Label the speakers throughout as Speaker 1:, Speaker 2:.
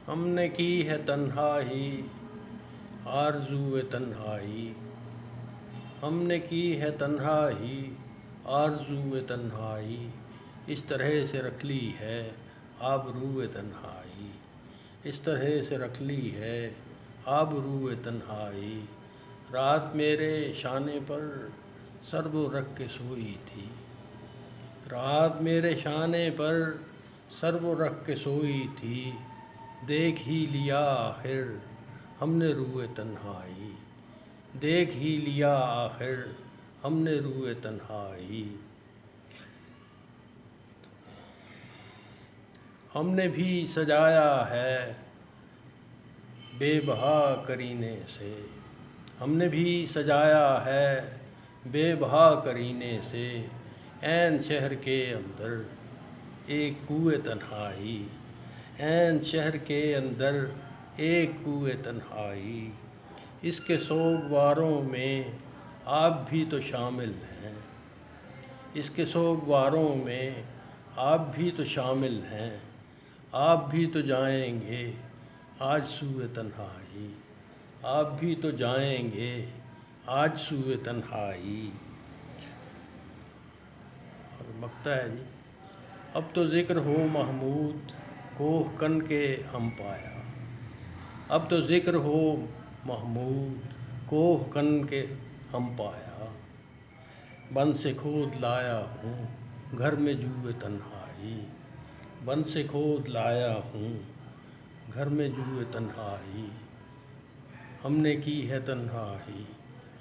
Speaker 1: ہم نے کی ہے تنہائی آرزو تنہائی، ہم نے کی ہے تنہائی آرزو تنہائی، اس طرح سے رکھ لی ہے آبرو تنہائی، اس طرح سے رکھ لی ہے آبرو تنہائی۔ رات میرے شانے پر سر وہ رکھ کے سوئی تھی، رات میرے شانے پر سر وہ رکھ کے سوئی تھی، دیکھ ہی لیا آخر ہم نے روئے تنہائی، دیکھ ہی لیا آخر ہم نے روئے تنہائی۔ ہم نے بھی سجایا ہے بے بہا کرینے سے، ہم نے بھی سجایا ہے بے بہا کرینے سے، عین شہر کے اندر ایک کوئے تنہائی، عین شہر کے اندر ایک کوئے تنہائی، اس کے سوگواروں میں آپ بھی تو شامل ہیں، اس کے سوگواروں میں آپ بھی تو شامل ہیں، آپ بھی تو جائیں گے آج سوئے تنہائی، آپ بھی تو جائیں گے آج سوئے تنہائی۔ اور مکتا ہے جی، اب تو ذکر ہو محمود کوہ کن کے ہم پایا، اب تو ذکر ہو محمود کوہ کن کے ہم پایا، بن سے کھود لایا ہوں گھر میں جوئے تنہائی، بن سے کھود لایا ہوں گھر میں جوئے تنہائی، ہم نے کی ہے تنہائی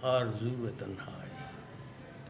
Speaker 1: آرزو تنہائی۔